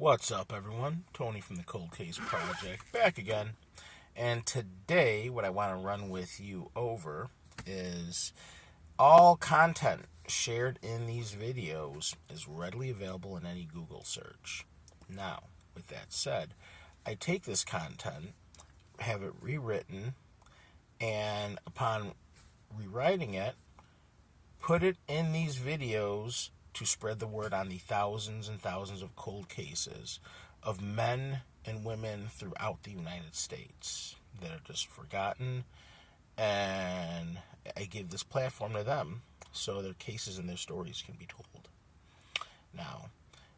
What's up, everyone? Tony from the Cold Case Project, back again. And today, what I want to run with you over is all content shared in these videos is readily available in any Google search. Now, with that said, I take this content, have it rewritten, and upon rewriting it, put it in these videos to spread the word on the thousands and thousands of cold cases of men and women throughout the United States that are just forgotten, and I give this platform to them so their cases and their stories can be told. Now,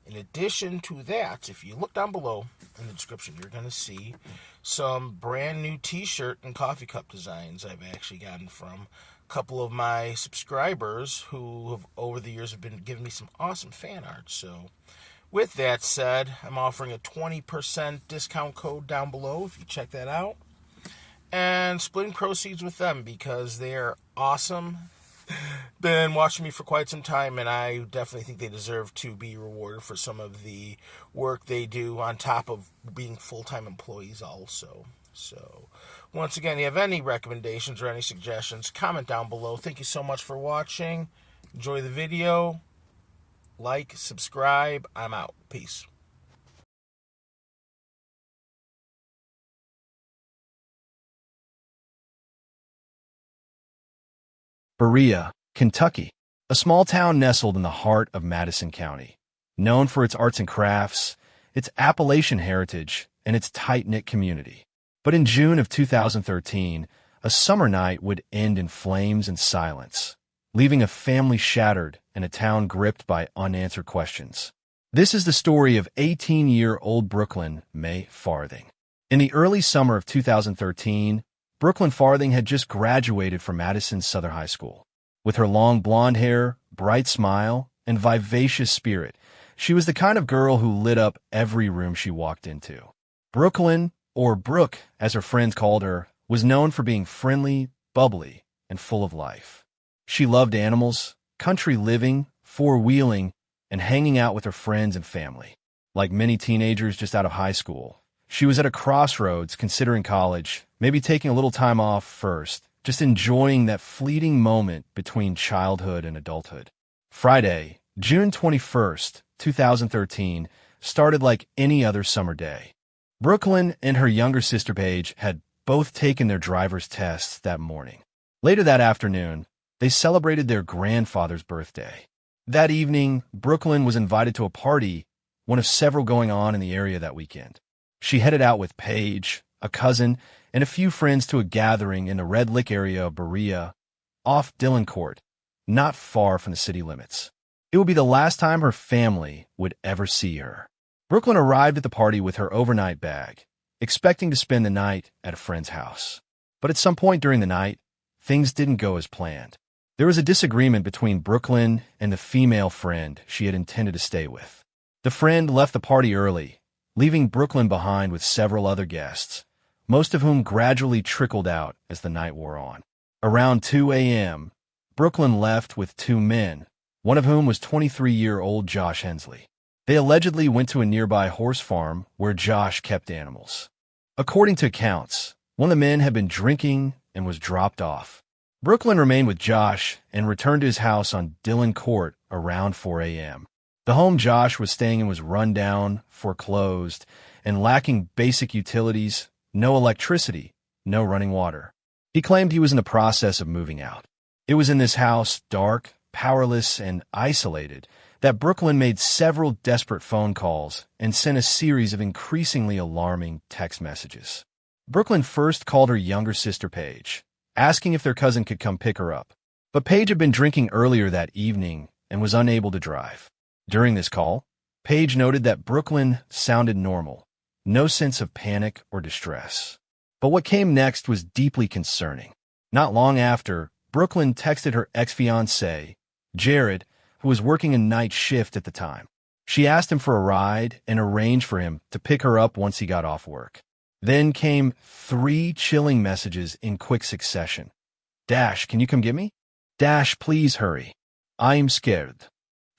in addition to that, if you look down below in the description, you're going to see some brand new t-shirt and coffee cup designs I've actually gotten from a couple of my subscribers who have over the years have been giving me some awesome fan art. So with that said, I'm offering a 20% discount code down below if you check that out, and splitting proceeds with them because they are awesome. Been watching me for quite some time, and I definitely think they deserve to be rewarded for some of the work they do on top of being full-time employees also. So once again, if you have any recommendations or any suggestions, comment down below. Thank you so much for watching. Enjoy the video. Like, subscribe. I'm out. Peace. Berea, Kentucky, a small town nestled in the heart of Madison County, known for its arts and crafts, its Appalachian heritage, and its tight-knit community. But in June of 2013, a summer night would end in flames and silence, leaving a family shattered and a town gripped by unanswered questions. This is the story of 18-year-old Brooklyn May Farthing. In the early summer of 2013, Brooklyn Farthing had just graduated from Madison Southern High School. With her long blonde hair, bright smile, and vivacious spirit, she was the kind of girl who lit up every room she walked into. Brooklyn, or Brooke as her friends called her, was known for being friendly, bubbly, and full of life. She loved animals, country living, four-wheeling, and hanging out with her friends and family. Like many teenagers just out of high school, she was at a crossroads considering college, maybe taking a little time off first, just enjoying that fleeting moment between childhood and adulthood. Friday, June 21st, 2013, started like any other summer day. Brooklyn and her younger sister Paige had both taken their driver's tests that morning. Later that afternoon, they celebrated their grandfather's birthday. That evening, Brooklyn was invited to a party, one of several going on in the area that weekend. She headed out with Paige, a cousin, and a few friends to a gathering in the Red Lick area of Berea, off Dillon Court, not far from the city limits. It would be the last time her family would ever see her. Brooklyn arrived at the party with her overnight bag, expecting to spend the night at a friend's house. But at some point during the night, things didn't go as planned. There was a disagreement between Brooklyn and the female friend she had intended to stay with. The friend left the party early, leaving Brooklyn behind with several other guests, most of whom gradually trickled out as the night wore on. Around 2 a.m., Brooklyn left with two men, one of whom was 23-year-old Josh Hensley. They allegedly went to a nearby horse farm where Josh kept animals. According to accounts, one of the men had been drinking and was dropped off. Brooklyn remained with Josh and returned to his house on Dillon Court around 4 a.m. The home Josh was staying in was run down, foreclosed, and lacking basic utilities, no electricity, no running water. He claimed he was in the process of moving out. It was in this house, dark, powerless, and isolated, that Brooklyn made several desperate phone calls and sent a series of increasingly alarming text messages. Brooklyn first called her younger sister Paige, asking if their cousin could come pick her up. But Paige had been drinking earlier that evening and was unable to drive. During this call, Paige noted that Brooklyn sounded normal, no sense of panic or distress. But what came next was deeply concerning. Not long after, Brooklyn texted her ex-fiancé, Jared, who was working a night shift at the time. She asked him for a ride and arranged for him to pick her up once he got off work. Then came 3 chilling messages in quick succession. Dash, can you come get me? Dash, please hurry. I'm scared.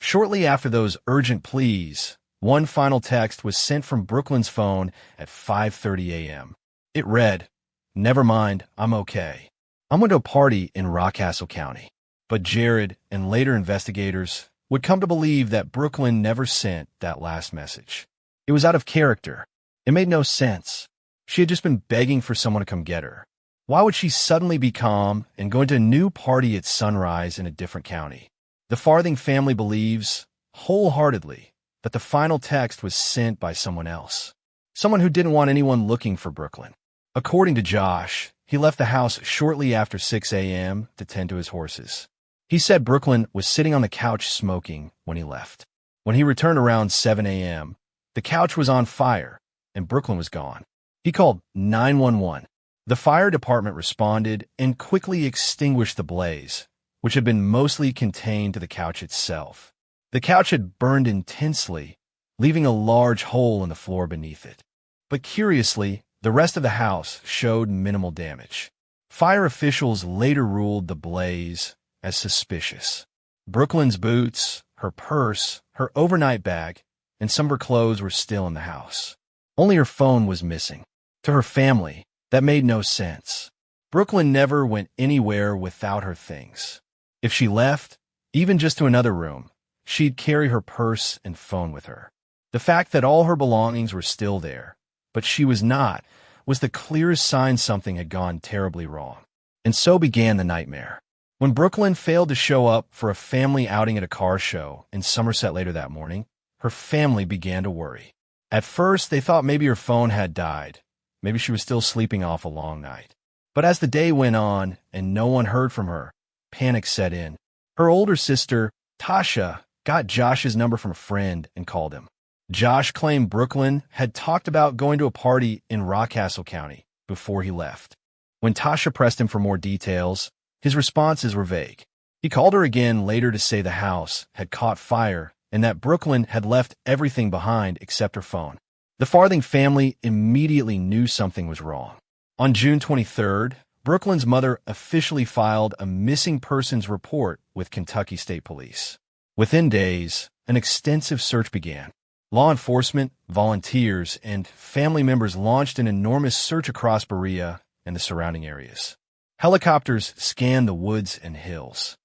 Shortly after those urgent pleas, One final text was sent from Brooklyn's phone at 5:30 a.m. It read, "Never mind, I'm okay. I'm going to a party in Rockcastle County." But Jared and later investigators would come to believe that Brooklyn never sent that last message. It was out of character. It made no sense. She had just been begging for someone to come get her. Why would she suddenly be calm and go into a new party at sunrise in a different county? The Farthing family believes, wholeheartedly, that the final text was sent by someone else. Someone who didn't want anyone looking for Brooklyn. According to Josh, he left the house shortly after 6 a.m. to tend to his horses. He said Brooklyn was sitting on the couch smoking when he left. When he returned around 7 a.m., the couch was on fire and Brooklyn was gone. He called 911. The fire department responded and quickly extinguished the blaze, which had been mostly contained to the couch itself. The couch had burned intensely, leaving a large hole in the floor beneath it. But curiously, the rest of the house showed minimal damage. Fire officials later ruled the blaze as suspicious. Brooklyn's boots, her purse, her overnight bag, and some of her clothes were still in the house. Only her phone was missing. To her family, that made no sense. Brooklyn never went anywhere without her things. If she left, even just to another room, she'd carry her purse and phone with her. The fact that all her belongings were still there, but she was not, was the clearest sign something had gone terribly wrong. And so began the nightmare. When Brooklyn failed to show up for a family outing at a car show in Somerset later that morning, her family began to worry. At first, they thought maybe her phone had died. Maybe she was still sleeping off a long night. But as the day went on and no one heard from her, panic set in. Her older sister, Tasha, got Josh's number from a friend and called him. Josh claimed Brooklyn had talked about going to a party in Rockcastle County before he left. When Tasha pressed him for more details, his responses were vague. He called her again later to say the house had caught fire and that Brooklyn had left everything behind except her phone. The Farthing family immediately knew something was wrong. On June 23rd, Brooklyn's mother officially filed a missing persons report with Kentucky State Police. Within days, an extensive search began. Law enforcement, volunteers, and family members launched an enormous search across Berea and the surrounding areas. Helicopters scanned the woods and hills.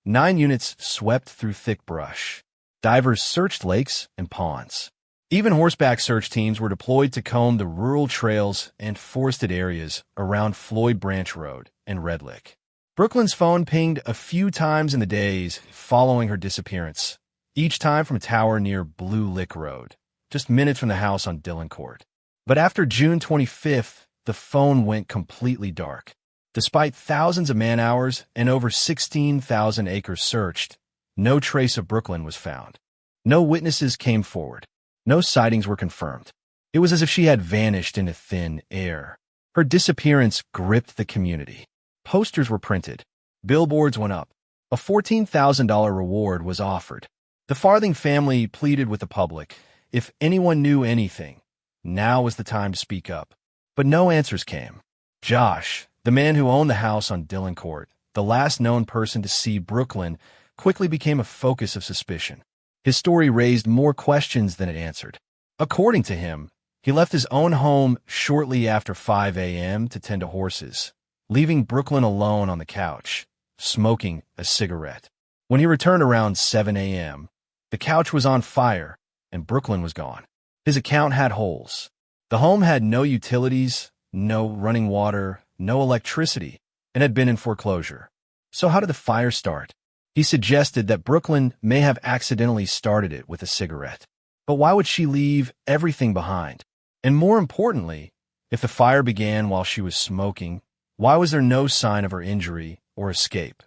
9 units swept through thick brush. Divers searched lakes and ponds. Even horseback search teams were deployed to comb the rural trails and forested areas around Floyd Branch Road and Red Lick. Brooklyn's phone pinged a few times in the days following her disappearance, each time from a tower near Blue Lick Road, just minutes from the house on Dillon Court. But after June 25th, the phone went completely dark. Despite thousands of man-hours and over 16,000 acres searched, no trace of Brooklyn was found. No witnesses came forward. No sightings were confirmed. It was as if she had vanished into thin air. Her disappearance gripped the community. Posters were printed. Billboards went up. A $14,000 reward was offered. The Farthing family pleaded with the public. If anyone knew anything, now was the time to speak up. But no answers came. Josh, the man who owned the house on Dillon Court, the last known person to see Brooklyn, quickly became a focus of suspicion. His story raised more questions than it answered. According to him, he left his own home shortly after 5 a.m. to tend to horses, leaving Brooklyn alone on the couch, smoking a cigarette. When he returned around 7 a.m., the couch was on fire and Brooklyn was gone. His account had holes. The home had no utilities, no running water, no electricity, and had been in foreclosure. So how did the fire start? He suggested that Brooklyn may have accidentally started it with a cigarette. But why would she leave everything behind? And more importantly, if the fire began while she was smoking, why was there no sign of her injury or escape?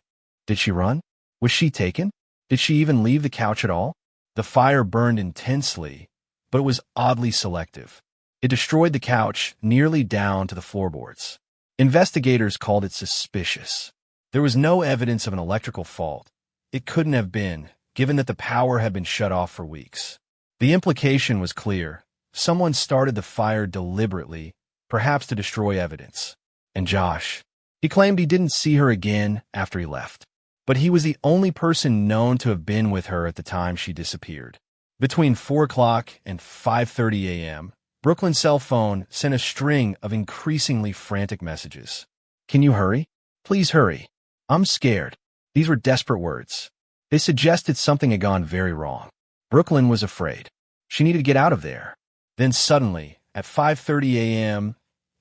Did she run? Was she taken? Did she even leave the couch at all? The fire burned intensely, but it was oddly selective. It destroyed the couch nearly down to the floorboards. Investigators called it suspicious. There was no evidence of an electrical fault. It couldn't have been, given that the power had been shut off for weeks. The implication was clear. Someone started the fire deliberately, perhaps to destroy evidence. And Josh, he claimed he didn't see her again after he left. But he was the only person known to have been with her at the time she disappeared. Between 4 o'clock and 5:30 a.m., Brooklyn's cell phone sent a string of increasingly frantic messages. "Can you hurry? Please hurry. I'm scared." These were desperate words. They suggested something had gone very wrong. Brooklyn was afraid. She needed to get out of there. Then suddenly, at 5:30 a.m.,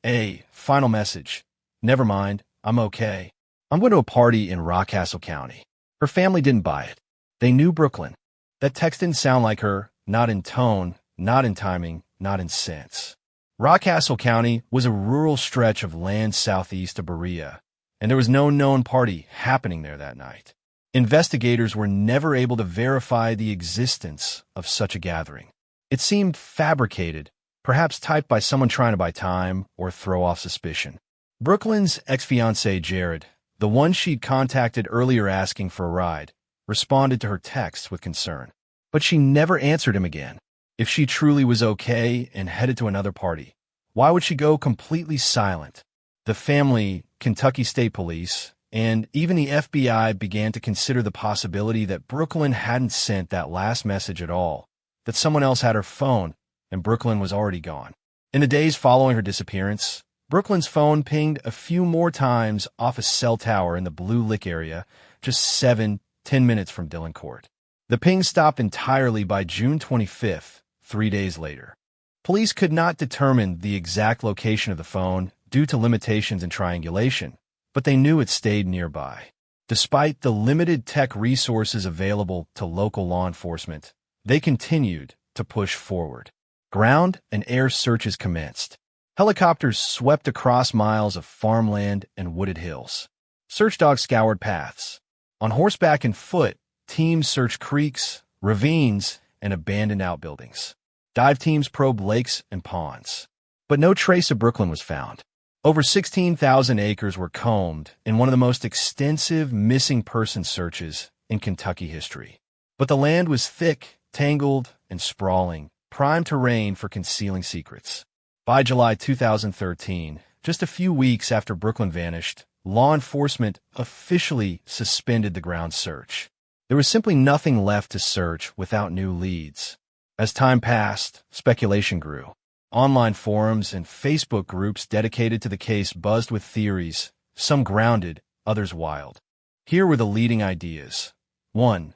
a final message. "Never mind, I'm okay. I'm going to a party in Rockcastle County." Her family didn't buy it. They knew Brooklyn. That text didn't sound like her, not in tone, not in timing, not in sense. Rockcastle County was a rural stretch of land southeast of Berea, and there was no known party happening there that night. Investigators were never able to verify the existence of such a gathering. It seemed fabricated, perhaps typed by someone trying to buy time or throw off suspicion. Brooklyn's ex-fiancé, Jared, the one she'd contacted earlier asking for a ride, responded to her texts with concern. But she never answered him again. If she truly was okay and headed to another party, why would she go completely silent? The family, Kentucky State Police, and even the FBI began to consider the possibility that Brooklyn hadn't sent that last message at all, that someone else had her phone and Brooklyn was already gone. In the days following her disappearance, Brooklyn's phone pinged a few more times off a cell tower in the Blue Lick area, just 7-10 minutes from Dillon Court. The ping stopped entirely by June 25th, 3 days later. Police could not determine the exact location of the phone due to limitations in triangulation, but they knew it stayed nearby. Despite the limited tech resources available to local law enforcement, they continued to push forward. Ground and air searches commenced. Helicopters swept across miles of farmland and wooded hills. Search dogs scoured paths. On horseback and foot, teams searched creeks, ravines, and abandoned outbuildings. Dive teams probed lakes and ponds. But no trace of Brooklyn was found. Over 16,000 acres were combed in one of the most extensive missing person searches in Kentucky history. But the land was thick, tangled, and sprawling, prime terrain for concealing secrets. By July 2013, just a few weeks after Brooklyn vanished, law enforcement officially suspended the ground search. There was simply nothing left to search without new leads. As time passed, speculation grew. Online forums and Facebook groups dedicated to the case buzzed with theories, some grounded, others wild. Here were the leading ideas. 1.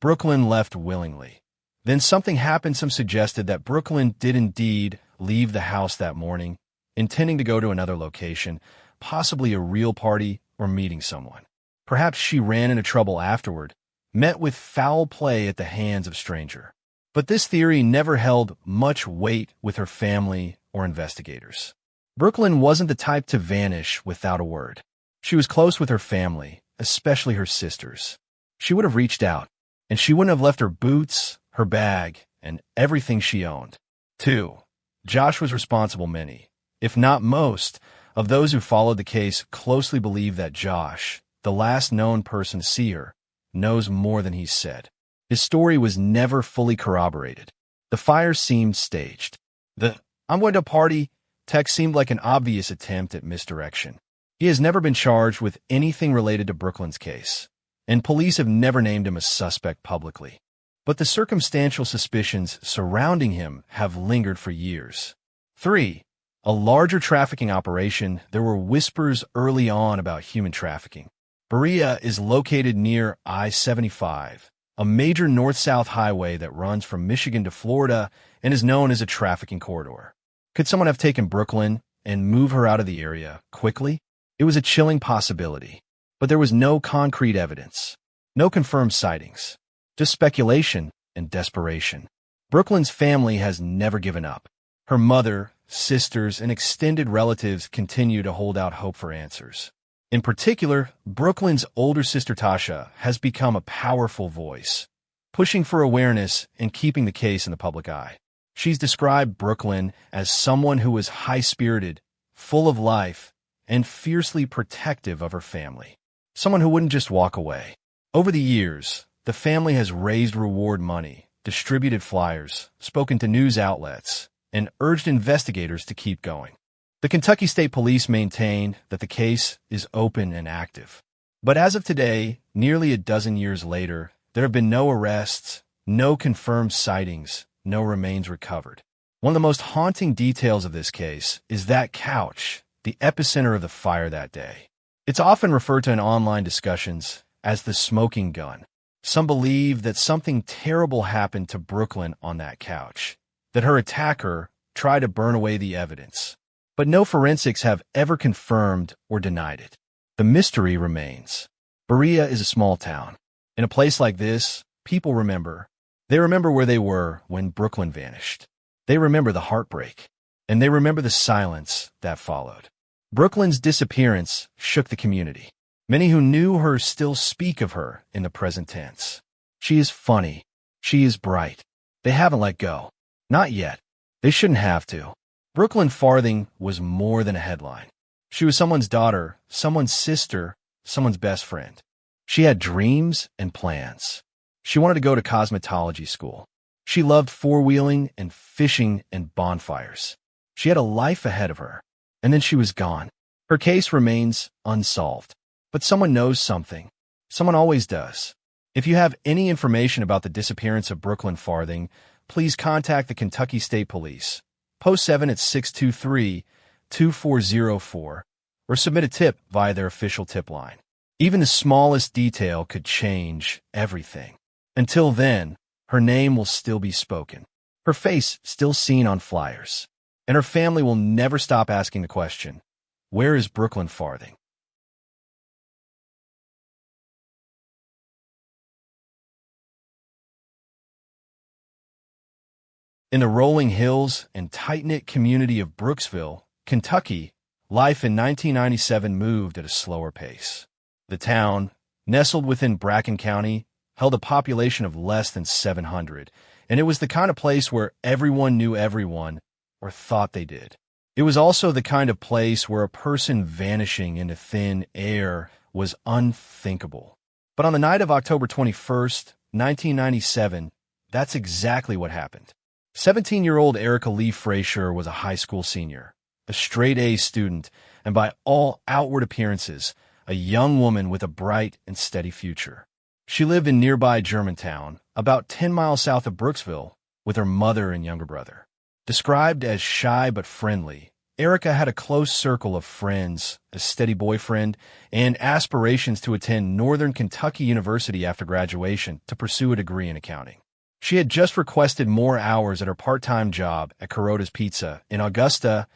Brooklyn left willingly. Then something happened. Some suggested that Brooklyn did indeed leave the house that morning, intending to go to another location, possibly a real party or meeting someone. Perhaps she ran into trouble afterward, met with foul play at the hands of a stranger. But this theory never held much weight with her family or investigators. Brooklyn wasn't the type to vanish without a word. She was close with her family, especially her sisters. She would have reached out, and she wouldn't have left her boots, her bag, and everything she owned. 2. Josh was responsible. Many, if not most, of those who followed the case closely believe that Josh, the last known person to see her, knows more than he's said. His story was never fully corroborated. The fire seemed staged. The "I'm going to a party" text seemed like an obvious attempt at misdirection. He has never been charged with anything related to Brooklyn's case, and police have never named him a suspect publicly. But the circumstantial suspicions surrounding him have lingered for years. 3. A larger trafficking operation. There were whispers early on about human trafficking. Berea is located near I-75, a major north-south highway that runs from Michigan to Florida and is known as a trafficking corridor. Could someone have taken Brooklyn and moved her out of the area quickly? It was a chilling possibility, but there was no concrete evidence, no confirmed sightings, just speculation and desperation. Brooklyn's family has never given up. Her mother, sisters, and extended relatives continue to hold out hope for answers. In particular, Brooklyn's older sister Tasha has become a powerful voice, pushing for awareness and keeping the case in the public eye. She's described Brooklyn as someone who was high-spirited, full of life, and fiercely protective of her family. Someone who wouldn't just walk away. Over the years, the family has raised reward money, distributed flyers, spoken to news outlets, and urged investigators to keep going. The Kentucky State Police maintain that the case is open and active. But as of today, nearly a dozen years later, there have been no arrests, No confirmed sightings, no remains recovered. One of the most haunting details of this case is that couch, the epicenter of the fire that day. It's often referred to in online discussions as the smoking gun. Some believe that something terrible happened to Brooklyn on that couch, that her attacker tried to burn away the evidence. But no forensics have ever confirmed or denied it. The mystery remains. Berea is a small town. In a place like this, people remember. They remember where they were when Brooklyn vanished. They remember the heartbreak, and they remember the silence that followed. Brooklyn's disappearance shook the community. Many who knew her still speak of her in the present tense. She is funny. She is bright. They haven't let go. Not yet. They shouldn't have to. Brooklyn Farthing was more than a headline. She was someone's daughter, someone's sister, someone's best friend. She had dreams and plans. She wanted to go to cosmetology school. She loved four-wheeling and fishing and bonfires. She had a life ahead of her, and then she was gone. Her case remains unsolved. But someone knows something. Someone always does. If you have any information about the disappearance of Brooklyn Farthing, please contact the Kentucky State Police. Post 7 at 623-2404 or submit a tip via their official tip line. Even the smallest detail could change everything. Until then, her name will still be spoken, her face still seen on flyers, and her family will never stop asking the question, where is Brooklyn Farthing? In the rolling hills and tight-knit community of Brooksville, Kentucky, life in 1997 moved at a slower pace. The town, nestled within Bracken County, held a population of less than 700, and it was the kind of place where everyone knew everyone, or thought they did. It was also the kind of place where a person vanishing into thin air was unthinkable. But on the night of October 21st, 1997, that's exactly what happened. 17-year-old Erica Lee Frazier was a high school senior, a straight-A student, and by all outward appearances, a young woman with a bright and steady future. She lived in nearby Germantown, about 10 miles south of Brooksville, with her mother and younger brother. Described as shy but friendly, Erica had a close circle of friends, a steady boyfriend, and aspirations to attend Northern Kentucky University after graduation to pursue a degree in accounting. She had just requested more hours at her part-time job at Carota's Pizza in Augusta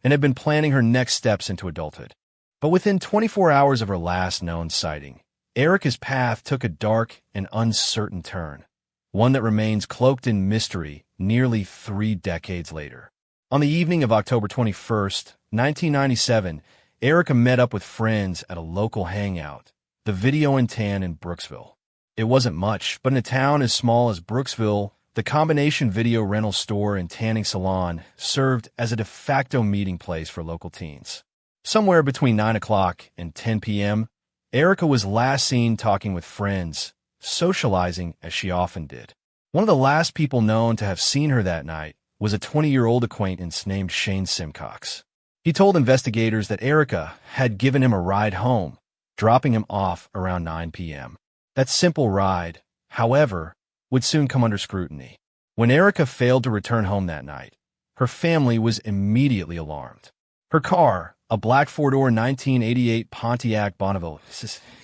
and had been planning her next steps into adulthood. But within 24 hours of her last known sighting, Erica's path took a dark and uncertain turn, one that remains cloaked in mystery nearly 3 decades later. On the evening of October 21st, 1997, Erica met up with friends at a local hangout, the Video and Tan in Brooksville. It wasn't much, but in a town as small as Brooksville, the combination video rental store and tanning salon served as a de facto meeting place for local teens. Somewhere between 9 o'clock and 10 p.m., Erica was last seen talking with friends, socializing as she often did. One of the last people known to have seen her that night was a 20-year-old acquaintance named Shane Simcox. He told investigators that Erica had given him a ride home, dropping him off around 9 p.m. That simple ride, however, would soon come under scrutiny. When Erica failed to return home that night, her family was immediately alarmed. Her car, a black four-door 1988 Pontiac Bonneville,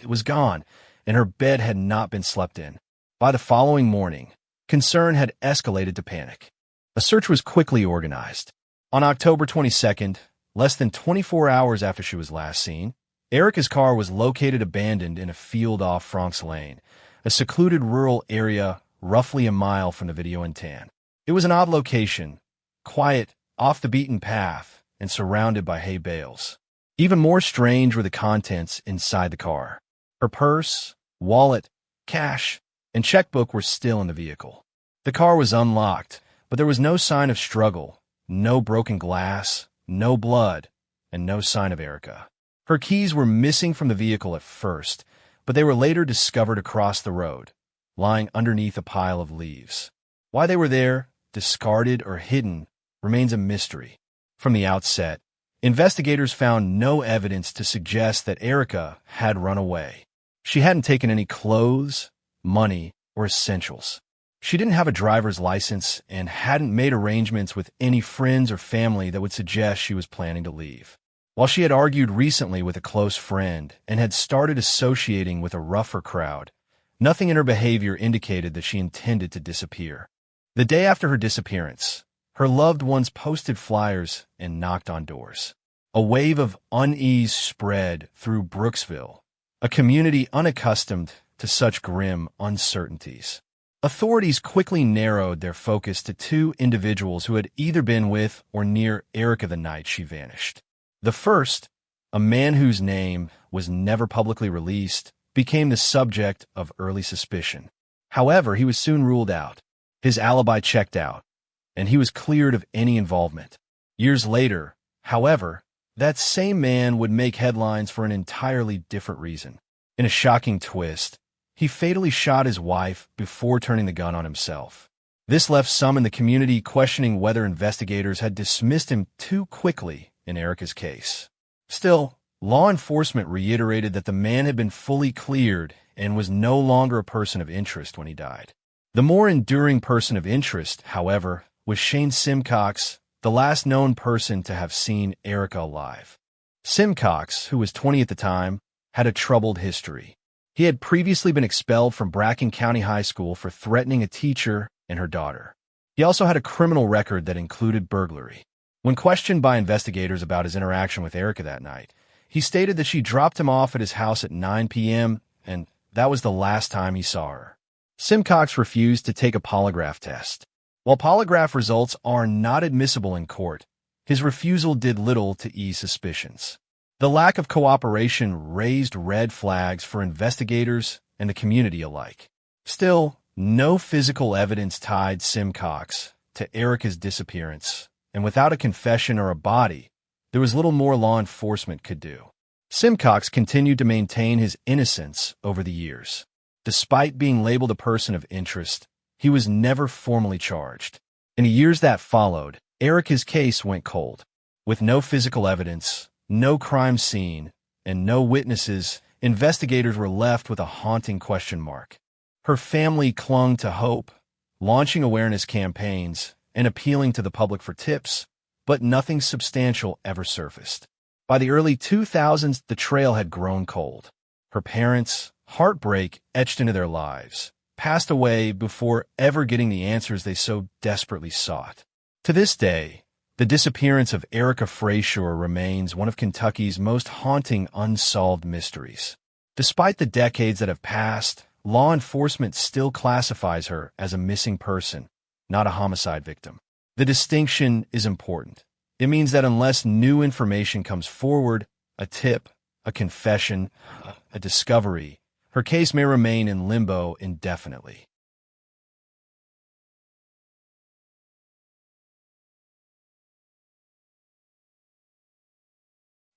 it was gone, and her bed had not been slept in. By the following morning, concern had escalated to panic. A search was quickly organized. On October 22nd, less than 24 hours after she was last seen, Erica's car was located abandoned in a field off Franks Lane, a secluded rural area roughly a mile from the Video and Tan. It was an odd location, quiet, off the beaten path, and surrounded by hay bales. Even more strange were the contents inside the car. Her purse, wallet, cash, and checkbook were still in the vehicle. The car was unlocked, but there was no sign of struggle, no broken glass, no blood, and no sign of Erica. Her keys were missing from the vehicle at first, but they were later discovered across the road, lying underneath a pile of leaves. Why they were there, discarded or hidden, remains a mystery. From the outset, investigators found no evidence to suggest that Erica had run away. She hadn't taken any clothes, money, or essentials. She didn't have a driver's license and hadn't made arrangements with any friends or family that would suggest she was planning to leave. While she had argued recently with a close friend and had started associating with a rougher crowd, nothing in her behavior indicated that she intended to disappear. The day after her disappearance, her loved ones posted flyers and knocked on doors. A wave of unease spread through Brooksville, a community unaccustomed to such grim uncertainties. Authorities quickly narrowed their focus to two individuals who had either been with or near Erica the night she vanished. The first, a man whose name was never publicly released, became the subject of early suspicion. However, he was soon ruled out. His alibi checked out, and he was cleared of any involvement. Years later, however, that same man would make headlines for an entirely different reason. In a shocking twist, he fatally shot his wife before turning the gun on himself. This left some in the community questioning whether investigators had dismissed him too quickly in Erica's case. Still, law enforcement reiterated that the man had been fully cleared and was no longer a person of interest when he died. The more enduring person of interest, however, was Shane Simcox, the last known person to have seen Erica alive. Simcox, who was 20 at the time, had a troubled history. He had previously been expelled from Bracken County High School for threatening a teacher and her daughter. He also had a criminal record that included burglary. When questioned by investigators about his interaction with Erica that night, he stated that she dropped him off at his house at 9 p.m., and that was the last time he saw her. Simcox refused to take a polygraph test. While polygraph results are not admissible in court, his refusal did little to ease suspicions. The lack of cooperation raised red flags for investigators and the community alike. Still, no physical evidence tied Simcox to Erica's disappearance, and without a confession or a body, there was little more law enforcement could do. Simcox continued to maintain his innocence over the years. Despite being labeled a person of interest, he was never formally charged. In the years that followed, Erica's case went cold. With no physical evidence, no crime scene, and no witnesses, investigators were left with a haunting question mark. Her family clung to hope, launching awareness campaigns and appealing to the public for tips, but nothing substantial ever surfaced. By the early 2000s, the trail had grown cold. Her parents, heartbreak etched into their lives, passed away before ever getting the answers they so desperately sought. To this day, the disappearance of Erica Frashore remains one of Kentucky's most haunting unsolved mysteries. Despite the decades that have passed, law enforcement still classifies her as a missing person, not a homicide victim. The distinction is important. It means that unless new information comes forward, a tip, a confession, a discovery, her case may remain in limbo indefinitely.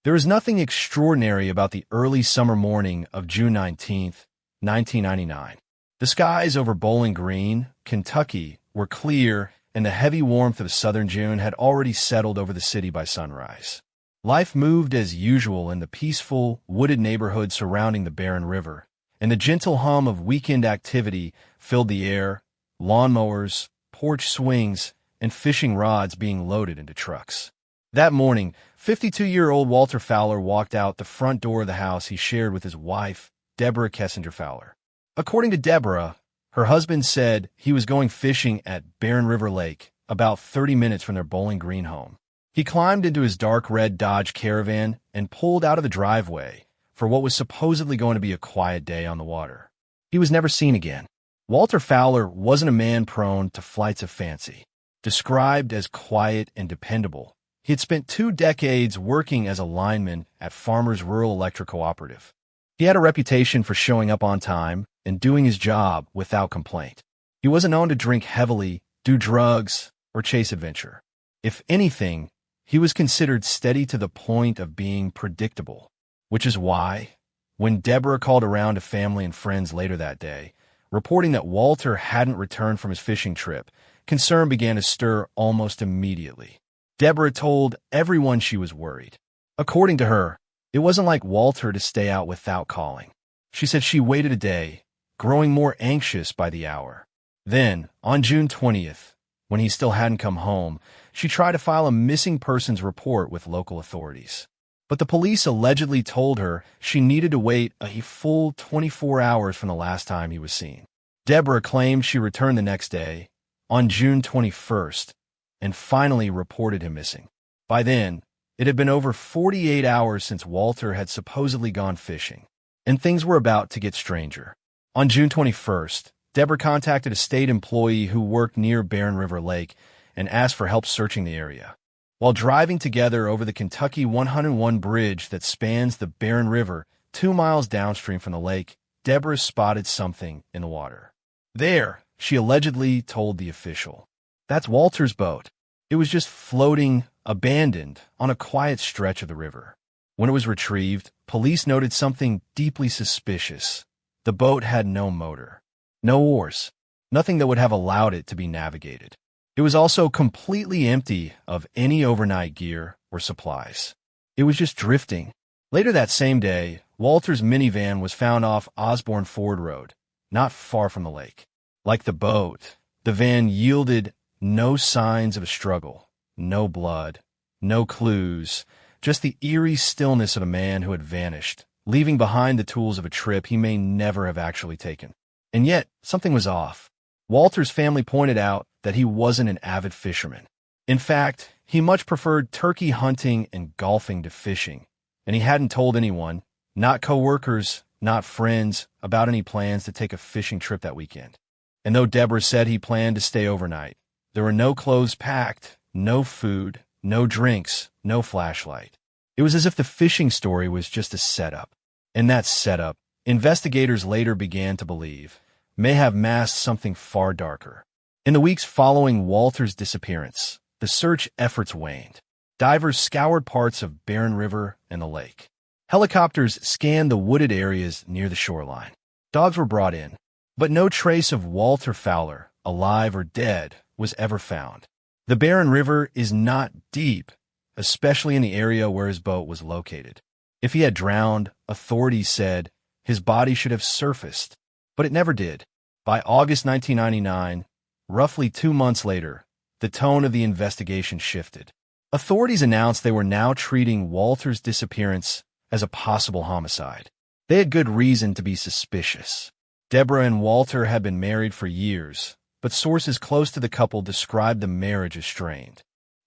There is nothing extraordinary about the early summer morning of June 19, 1999. The skies over Bowling Green, Kentucky, were clear, and the heavy warmth of southern June had already settled over the city by sunrise. Life moved as usual in the peaceful, wooded neighborhood surrounding the Barren River, and the gentle hum of weekend activity filled the air, lawnmowers, porch swings, and fishing rods being loaded into trucks. That morning, 52-year-old Walter Fowler walked out the front door of the house he shared with his wife, Deborah Kessinger Fowler. According to Deborah, her husband said he was going fishing at Barren River Lake, about 30 minutes from their Bowling Green home. He climbed into his dark red Dodge Caravan and pulled out of the driveway for what was supposedly going to be a quiet day on the water. He was never seen again. Walter Fowler wasn't a man prone to flights of fancy. Described as quiet and dependable, he had spent 2 decades working as a lineman at Farmers Rural Electric Cooperative. He had a reputation for showing up on time and doing his job without complaint. He wasn't known to drink heavily, do drugs, or chase adventure. If anything, he was considered steady to the point of being predictable, which is why, when Deborah called around to family and friends later that day, reporting that Walter hadn't returned from his fishing trip, concern began to stir almost immediately. Deborah told everyone she was worried. According to her, it wasn't like Walter to stay out without calling. She said she waited a day, growing more anxious by the hour. Then, on June 20th, when he still hadn't come home, she tried to file a missing persons report with local authorities. But the police allegedly told her she needed to wait a full 24 hours from the last time he was seen. Deborah claimed she returned the next day, on June 21st, and finally reported him missing. By then, it had been over 48 hours since Walter had supposedly gone fishing, and things were about to get stranger. On June 21st, Deborah contacted a state employee who worked near Barren River Lake and asked for help searching the area. While driving together over the Kentucky 101 bridge that spans the Barren River 2 miles downstream from the lake, Deborah spotted something in the water. There, she allegedly told the official. That's Walter's boat. It was just floating, abandoned, on a quiet stretch of the river. When it was retrieved, police noted something deeply suspicious. The boat had no motor, no oars, nothing that would have allowed it to be navigated. It was also completely empty of any overnight gear or supplies. It was just drifting. Later that same day, Walter's minivan was found off Osborne Ford Road, not far from the lake. Like the boat, the van yielded no signs of a struggle, no blood, no clues, just the eerie stillness of a man who had vanished, leaving behind the tools of a trip he may never have actually taken. And yet, something was off. Walter's family pointed out that he wasn't an avid fisherman. In fact, he much preferred turkey hunting and golfing to fishing, and he hadn't told anyone, not coworkers, not friends, about any plans to take a fishing trip that weekend. And though Deborah said he planned to stay overnight, there were no clothes packed, no food, no drinks, no flashlight. It was as if the fishing story was just a setup. And that setup, investigators later began to believe, may have masked something far darker. In the weeks following Walter's disappearance, the search efforts waned. Divers scoured parts of Barren River and the lake. Helicopters scanned the wooded areas near the shoreline. Dogs were brought in, but no trace of Walter Fowler, alive or dead, was ever found. The Barren River is not deep, especially in the area where his boat was located. If he had drowned, authorities said his body should have surfaced, but it never did. By August 1999, roughly 2 months later, the tone of the investigation shifted. Authorities announced they were now treating Walter's disappearance as a possible homicide. They had good reason to be suspicious. Deborah and Walter had been married for years, but sources close to the couple described the marriage as strained.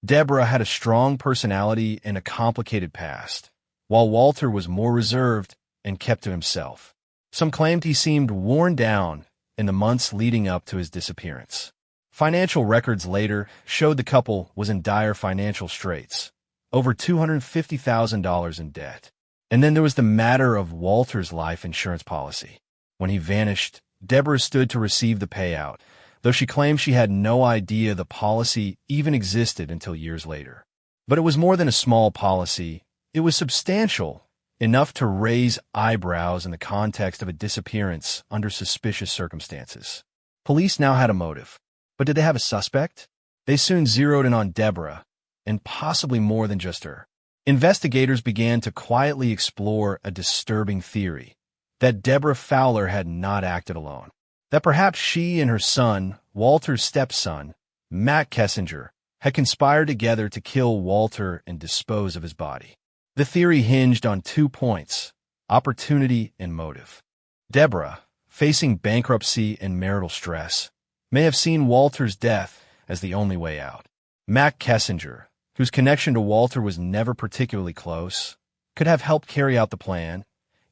Deborah had a strong personality and a complicated past, while Walter was more reserved and kept to himself. Some claimed he seemed worn down in the months leading up to his disappearance. Financial records later showed the couple was in dire financial straits, over $250,000 in debt. And then there was the matter of Walter's life insurance policy. When he vanished, Deborah stood to receive the payout, though she claimed she had no idea the policy even existed until years later. But it was more than a small policy. It was substantial, enough to raise eyebrows in the context of a disappearance under suspicious circumstances. Police now had a motive. But did they have a suspect? They soon zeroed in on Deborah, and possibly more than just her. Investigators began to quietly explore a disturbing theory, that Deborah Fowler had not acted alone. That perhaps she and her son, Walter's stepson, Matt Kessinger, had conspired together to kill Walter and dispose of his body. The theory hinged on 2 points, opportunity and motive. Deborah, facing bankruptcy and marital stress, may have seen Walter's death as the only way out. Matt Kessinger, whose connection to Walter was never particularly close, could have helped carry out the plan,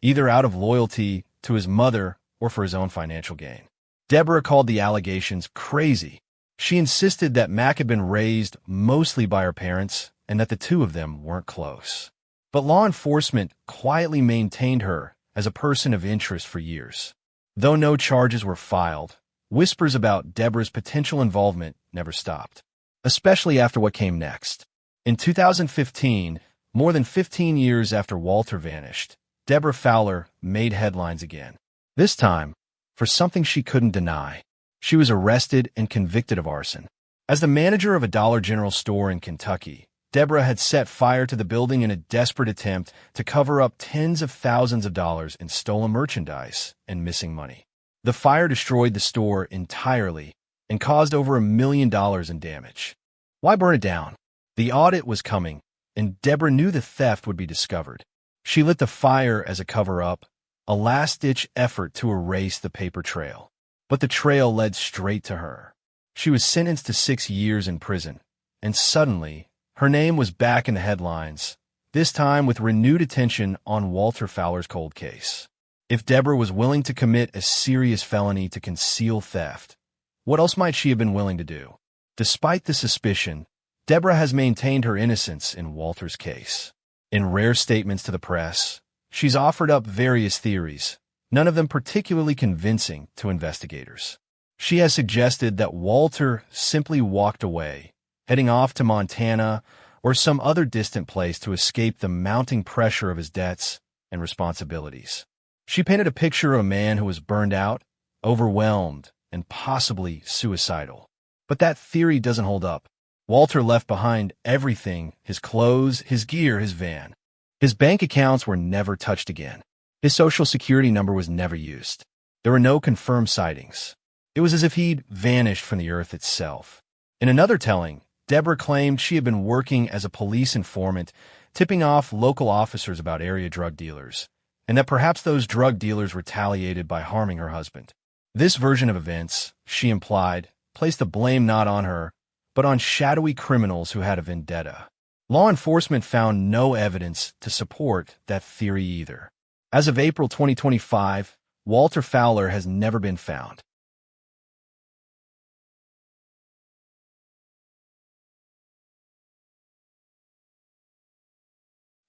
either out of loyalty to his mother or for his own financial gain. Deborah called the allegations crazy. She insisted that Mac had been raised mostly by her parents and that the two of them weren't close. But law enforcement quietly maintained her as a person of interest for years. Though no charges were filed, whispers about Deborah's potential involvement never stopped, especially after what came next. In 2015, more than 15 years after Walter vanished, Deborah Fowler made headlines again. This time, for something she couldn't deny. She was arrested and convicted of arson. As the manager of a Dollar General store in Kentucky, Deborah had set fire to the building in a desperate attempt to cover up tens of thousands of dollars in stolen merchandise and missing money. The fire destroyed the store entirely, and caused over $1 million in damage. Why burn it down? The audit was coming, and Deborah knew the theft would be discovered. She lit the fire as a cover-up, a last-ditch effort to erase the paper trail. But the trail led straight to her. She was sentenced to 6 years in prison, and suddenly, her name was back in the headlines, this time with renewed attention on Walter Fowler's cold case. If Deborah was willing to commit a serious felony to conceal theft, what else might she have been willing to do? Despite the suspicion, Deborah has maintained her innocence in Walter's case. In rare statements to the press, she's offered up various theories, none of them particularly convincing to investigators. She has suggested that Walter simply walked away, heading off to Montana or some other distant place to escape the mounting pressure of his debts and responsibilities. She painted a picture of a man who was burned out, overwhelmed, and possibly suicidal. But that theory doesn't hold up. Walter left behind everything: his clothes, his gear, his van. His bank accounts were never touched again. His social security number was never used. There were no confirmed sightings. It was as if he'd vanished from the earth itself. In another telling, Deborah claimed she had been working as a police informant, tipping off local officers about area drug dealers, and that perhaps those drug dealers retaliated by harming her husband. This version of events, she implied, placed the blame not on her, but on shadowy criminals who had a vendetta. Law enforcement found no evidence to support that theory either. As of April 2025, Walter Fowler has never been found.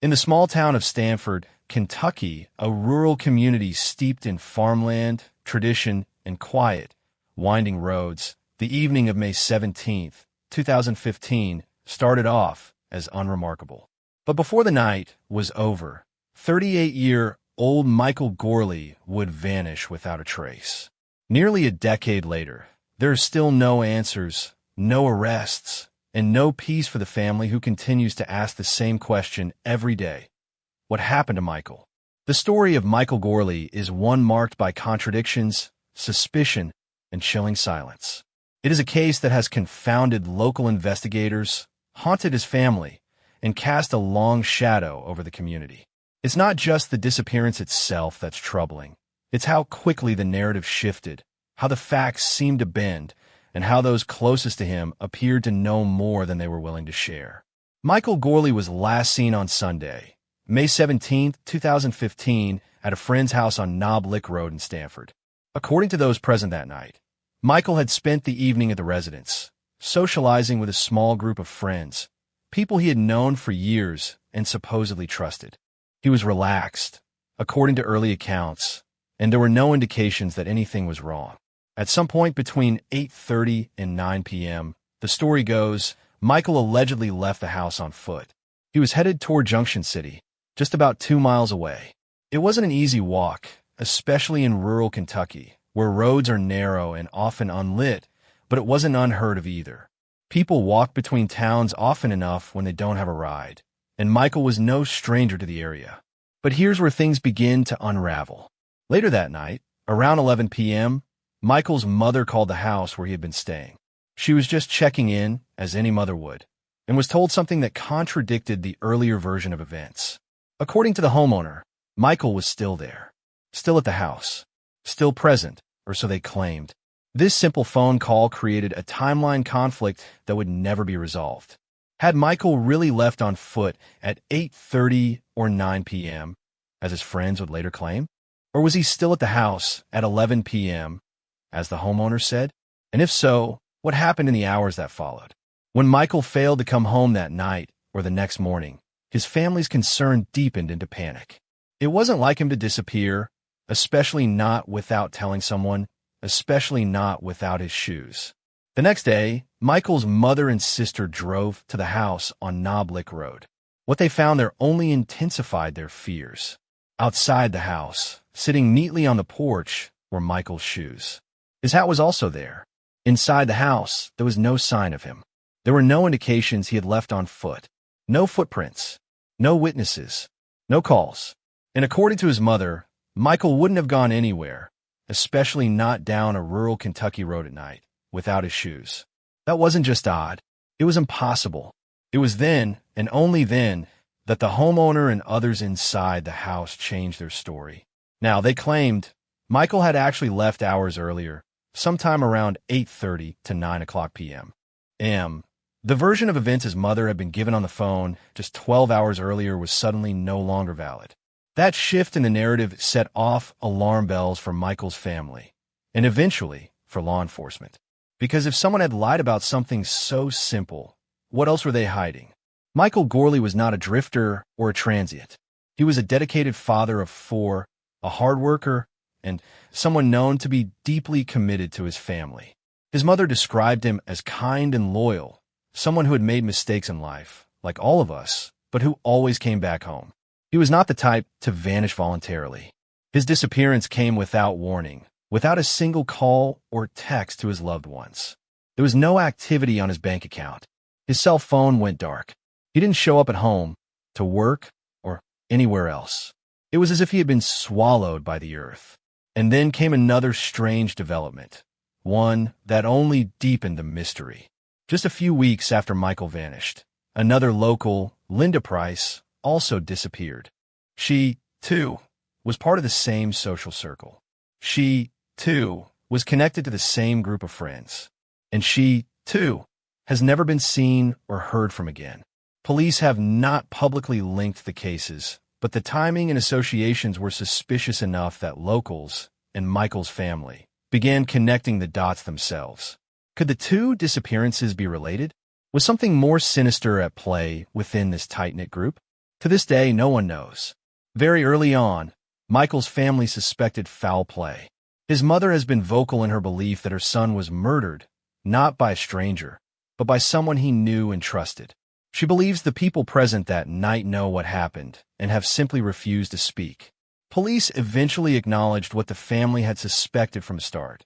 In the small town of Stanford, Kentucky, a rural community steeped in farmland, tradition, and quiet, winding roads, the evening of May 17, 2015, started off as unremarkable. But before the night was over, 38-year-old Michael Gorley would vanish without a trace. Nearly a decade later, there are still no answers, no arrests, and no peace for the family who continues to ask the same question every day. What happened to Michael? The story of Michael Gorley is one marked by contradictions, suspicion, and chilling silence. It is a case that has confounded local investigators, haunted his family, and cast a long shadow over the community. It's not just the disappearance itself that's troubling. It's how quickly the narrative shifted, how the facts seemed to bend, and how those closest to him appeared to know more than they were willing to share. Michael Gorley was last seen on Sunday, May 17, 2015, at a friend's house on Knob Lick Road in Stanford. According to those present that night, Michael had spent the evening at the residence, socializing with a small group of friends, people he had known for years and supposedly trusted. He was relaxed, according to early accounts, and there were no indications that anything was wrong. At some point between 8:30 and 9 p.m., the story goes, Michael allegedly left the house on foot. He was headed toward Junction City, just about 2 miles away. It wasn't an easy walk, especially in rural Kentucky, where roads are narrow and often unlit, but it wasn't unheard of either. People walk between towns often enough when they don't have a ride, and Michael was no stranger to the area. But here's where things begin to unravel. Later that night, around 11 p.m., Michael's mother called the house where he had been staying. She was just checking in, as any mother would, and was told something that contradicted the earlier version of events. According to the homeowner, Michael was still there, still at the house, still present, or so they claimed. This simple phone call created a timeline conflict that would never be resolved. Had Michael really left on foot at 8:30 or 9 p.m., as his friends would later claim? Or was he still at the house at 11 p.m., as the homeowner said? And if so, what happened in the hours that followed? When Michael failed to come home that night or the next morning, his family's concern deepened into panic. It wasn't like him to disappear, especially not without telling someone, especially not without his shoes. The next day, Michael's mother and sister drove to the house on Knob Lick Road. What they found there only intensified their fears. Outside the house, sitting neatly on the porch, were Michael's shoes. His hat was also there. Inside the house, there was no sign of him. There were no indications he had left on foot. No footprints. No witnesses. No calls. And according to his mother, Michael wouldn't have gone anywhere, especially not down a rural Kentucky road at night. without his shoes. That wasn't just odd. It was impossible. It was then, and only then, that the homeowner and others inside the house changed their story. Now, they claimed Michael had actually left hours earlier, sometime around 8:30 to 9 o'clock p.m. The version of events his mother had been given on the phone just 12 hours earlier was suddenly no longer valid. That shift in the narrative set off alarm bells for Michael's family, and eventually for law enforcement. Because if someone had lied about something so simple, what else were they hiding? Michael Gorley was not a drifter or a transient. He was a dedicated father of 4, a hard worker, and someone known to be deeply committed to his family. His mother described him as kind and loyal, someone who had made mistakes in life, like all of us, but who always came back home. He was not the type to vanish voluntarily. His disappearance came without warning, without a single call or text to his loved ones. There was no activity on his bank account. His cell phone went dark. He didn't show up at home, to work, or anywhere else. It was as if he had been swallowed by the earth. And then came another strange development, one that only deepened the mystery. Just a few weeks after Michael vanished, another local, Linda Price, also disappeared. She, too, was part of the same social circle. She, too, was connected to the same group of friends. And she, too, has never been seen or heard from again. Police have not publicly linked the cases, but the timing and associations were suspicious enough that locals and Michael's family began connecting the dots themselves. Could the two disappearances be related? Was something more sinister at play within this tight-knit group? To this day, no one knows. Very early on, Michael's family suspected foul play. His mother has been vocal in her belief that her son was murdered, not by a stranger, but by someone he knew and trusted. She believes the people present that night know what happened and have simply refused to speak. Police eventually acknowledged what the family had suspected from the start,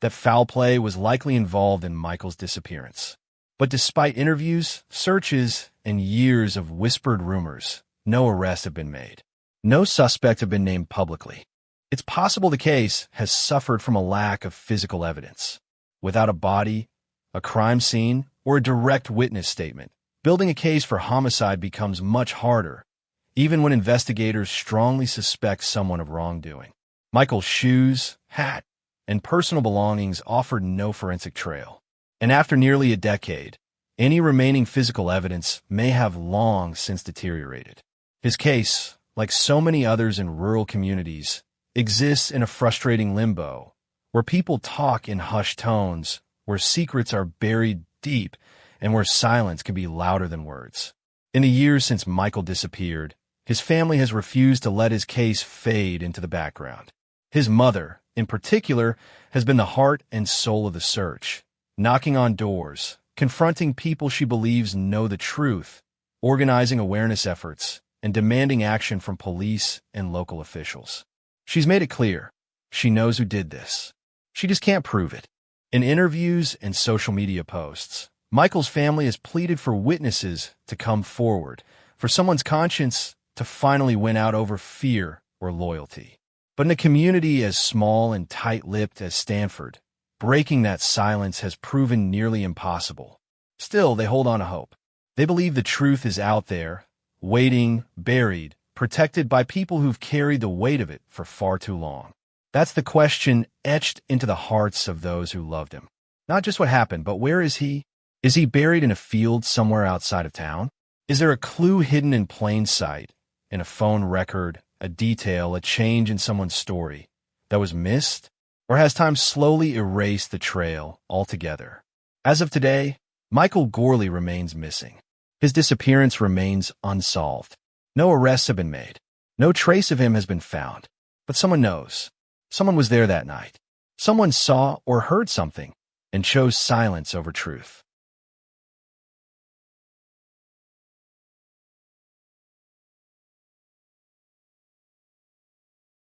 that foul play was likely involved in Michael's disappearance. But despite interviews, searches, and years of whispered rumors, no arrests have been made. No suspects have been named publicly. It's possible the case has suffered from a lack of physical evidence. Without a body, a crime scene, or a direct witness statement, building a case for homicide becomes much harder, even when investigators strongly suspect someone of wrongdoing. Michael's shoes, hat, and personal belongings offered no forensic trail. And after nearly a decade, any remaining physical evidence may have long since deteriorated. His case, like so many others in rural communities, exists in a frustrating limbo, where people talk in hushed tones, where secrets are buried deep, and where silence can be louder than words. In the years since Michael disappeared, his family has refused to let his case fade into the background. His mother, in particular, has been the heart and soul of the search, knocking on doors, confronting people she believes know the truth, organizing awareness efforts, and demanding action from police and local officials. She's made it clear she knows who did this. She just can't prove it. In interviews and social media posts, Michael's family has pleaded for witnesses to come forward, for someone's conscience to finally win out over fear or loyalty. But in a community as small and tight-lipped as Stanford, breaking that silence has proven nearly impossible. Still, they hold on to hope. They believe the truth is out there, waiting, buried, protected by people who've carried the weight of it for far too long. That's the question etched into the hearts of those who loved him. Not just what happened, but where is he? Is he buried in a field somewhere outside of town? Is there a clue hidden in plain sight, in a phone record, a detail, a change in someone's story that was missed? Or has time slowly erased the trail altogether? As of today, Michael Gorley remains missing. His disappearance remains unsolved. No arrests have been made. No trace of him has been found. But someone knows. Someone was there that night. Someone saw or heard something and chose silence over truth.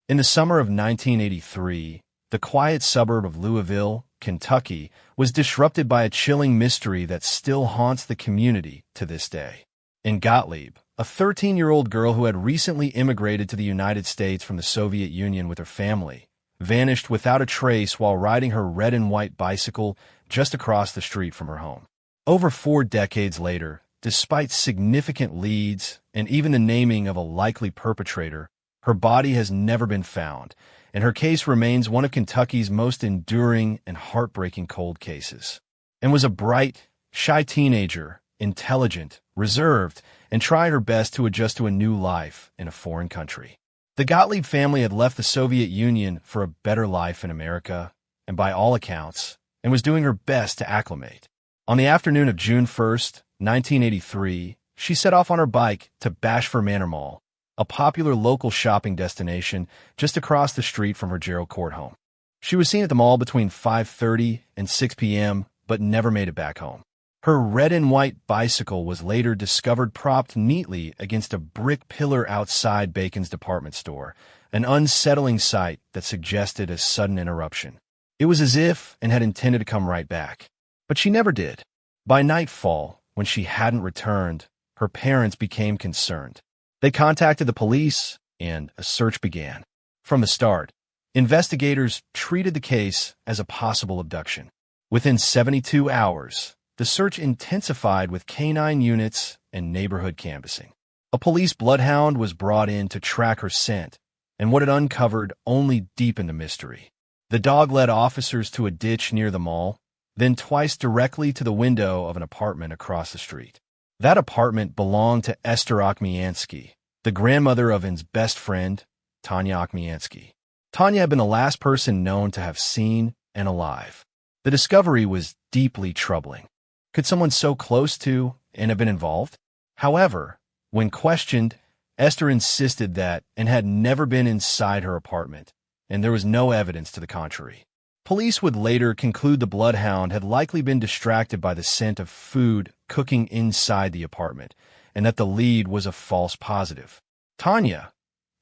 In the summer of 1983, the quiet suburb of Louisville, Kentucky, was disrupted by a chilling mystery that still haunts the community to this day. In Gottlieb, a 13-year-old girl who had recently immigrated to the United States from the Soviet Union with her family, vanished without a trace while riding her red and white bicycle just across the street from her home. Over 4 decades later, despite significant leads and even the naming of a likely perpetrator, her body has never been found, and her case remains one of Kentucky's most enduring and heartbreaking cold cases. And was a bright, shy teenager, intelligent, reserved, and tried her best to adjust to a new life in a foreign country. The Gottlieb family had left the Soviet Union for a better life in America, and by all accounts, and was doing her best to acclimate. On the afternoon of June 1st, 1983, she set off on her bike to Bashford Manor Mall, a popular local shopping destination just across the street from her Gerald Court home. She was seen at the mall between 5:30 and 6 p.m., but never made it back home. Her red and white bicycle was later discovered propped neatly against a brick pillar outside Bacon's department store, an unsettling sight that suggested a sudden interruption. It was as if and had intended to come right back. But she never did. By nightfall, when she hadn't returned, her parents became concerned. They contacted the police, and a search began. From the start, investigators treated the case as a possible abduction. Within 72 hours, the search intensified with canine units and neighborhood canvassing. A police bloodhound was brought in to track her scent, and what it uncovered only deepened the mystery. The dog led officers to a ditch near the mall, then twice directly to the window of an apartment across the street. That apartment belonged to Esther Ochmiansky, the grandmother of N's best friend, Tanya Ochmiansky. Tanya had been the last person known to have seen N alive. The discovery was deeply troubling. Could someone so close to N have been involved? However, when questioned, Esther insisted that N had never been inside her apartment, and there was no evidence to the contrary. Police would later conclude the bloodhound had likely been distracted by the scent of food cooking inside the apartment, and that the lead was a false positive. Tanya,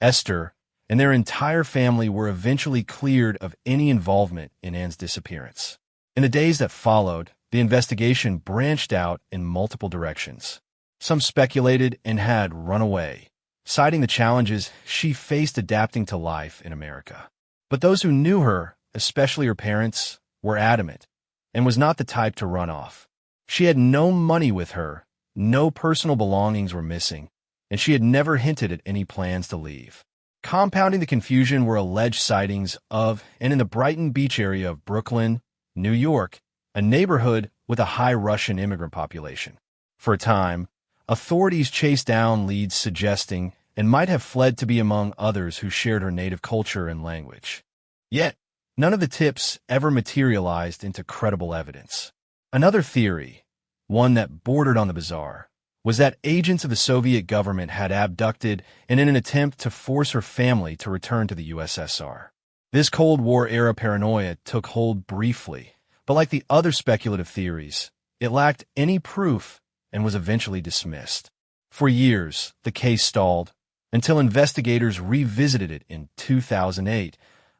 Esther, and their entire family were eventually cleared of any involvement in Ann's disappearance. In the days that followed, the investigation branched out in multiple directions. Some speculated Ann had run away, citing the challenges she faced adapting to life in America. But those who knew her, especially her parents, were adamant, and was not the type to run off. She had no money with her, no personal belongings were missing, and she had never hinted at any plans to leave. Compounding the confusion were alleged sightings of and in the Brighton Beach area of Brooklyn, New York, a neighborhood with a high Russian immigrant population. For a time, authorities chased down leads suggesting and might have fled to be among others who shared her native culture and language. Yet, none of the tips ever materialized into credible evidence. Another theory, one that bordered on the bizarre, was that agents of the Soviet government had abducted and in an attempt to force her family to return to the USSR. This Cold War-era paranoia took hold briefly, but like the other speculative theories, it lacked any proof and was eventually dismissed. For years, the case stalled, until investigators revisited it in 2008,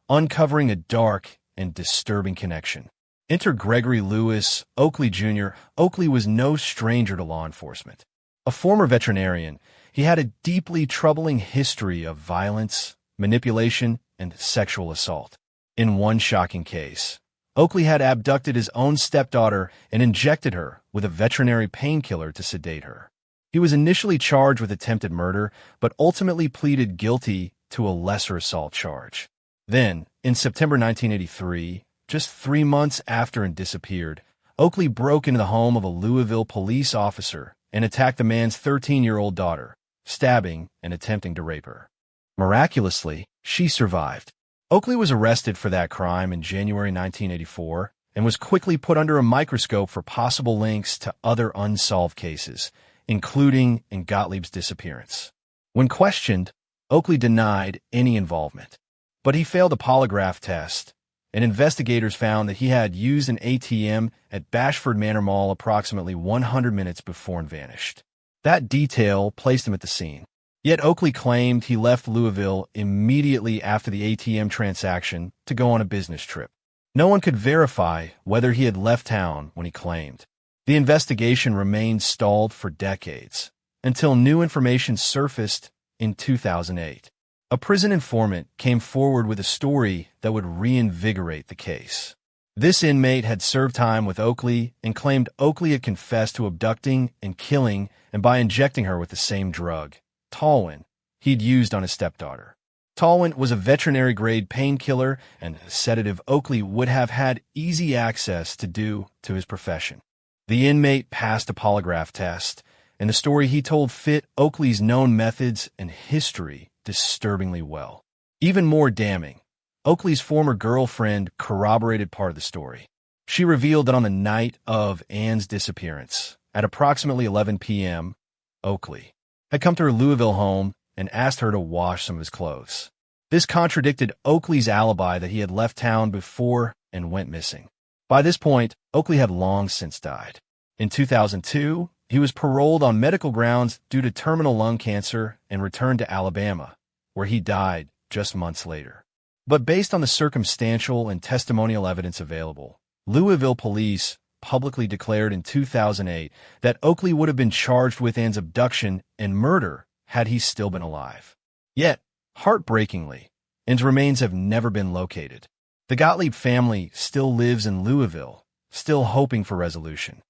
uncovering a dark and disturbing connection. Enter Gregory Lewis Oakley Jr. Oakley was no stranger to law enforcement. A former veterinarian, he had a deeply troubling history of violence, manipulation, and sexual assault. In one shocking case, Oakley had abducted his own stepdaughter and injected her with a veterinary painkiller to sedate her. He was initially charged with attempted murder, but ultimately pleaded guilty to a lesser assault charge. Then, in September 1983, just 3 months after N disappeared, Oakley broke into the home of a Louisville police officer and attacked the man's 13-year-old daughter, stabbing and attempting to rape her. Miraculously, she survived. Oakley was arrested for that crime in January 1984 and was quickly put under a microscope for possible links to other unsolved cases, including in Gottlieb's disappearance. When questioned, Oakley denied any involvement, but he failed a polygraph test, and investigators found that he had used an ATM at Bashford Manor Mall approximately 100 minutes before and vanished. That detail placed him at the scene. Yet Oakley claimed he left Louisville immediately after the ATM transaction to go on a business trip. No one could verify whether he had left town when he claimed. The investigation remained stalled for decades, until new information surfaced in 2008. A prison informant came forward with a story that would reinvigorate the case. This inmate had served time with Oakley and claimed Oakley had confessed to abducting and killing and by injecting her with the same drug, Talwin, he'd used on his stepdaughter. Talwin was a veterinary-grade painkiller and a sedative Oakley would have had easy access to due to his profession. The inmate passed a polygraph test, and the story he told fit Oakley's known methods and history disturbingly well. Even more damning, Oakley's former girlfriend corroborated part of the story. She revealed that on the night of Anne's disappearance, at approximately 11 p.m., Oakley had come to her Louisville home and asked her to wash some of his clothes. This contradicted Oakley's alibi that he had left town before and went missing. By this point, Oakley had long since died. In 2002, he was paroled on medical grounds due to terminal lung cancer and returned to Alabama, where he died just months later. But based on the circumstantial and testimonial evidence available, Louisville police publicly declared in 2008 that Oakley would have been charged with Anne's abduction and murder had he still been alive. Yet, heartbreakingly, Anne's remains have never been located. The Gottlieb family still lives in Louisville, still hoping for resolution.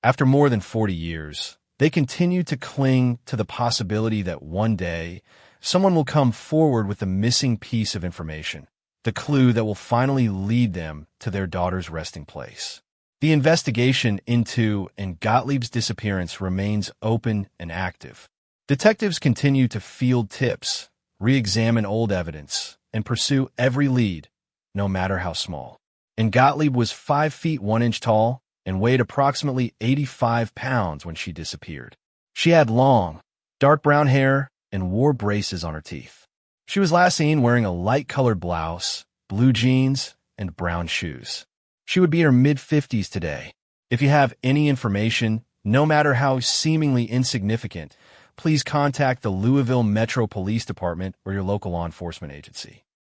After more than 40 years, they continue to cling to the possibility that one day, someone will come forward with the missing piece of information, the clue that will finally lead them to their daughter's resting place. The investigation into Anne Gottlieb's disappearance remains open and active. Detectives continue to field tips, re-examine old evidence, and pursue every lead, no matter how small. Anne Gottlieb was 5 feet 1 inch tall and weighed approximately 85 pounds when she disappeared. She had long, dark brown hair and wore braces on her teeth. She was last seen wearing a light-colored blouse, blue jeans, and brown shoes. She would be in her mid-50s today. If you have any information, no matter how seemingly insignificant, please contact the Louisville Metro Police Department or your local law enforcement agency.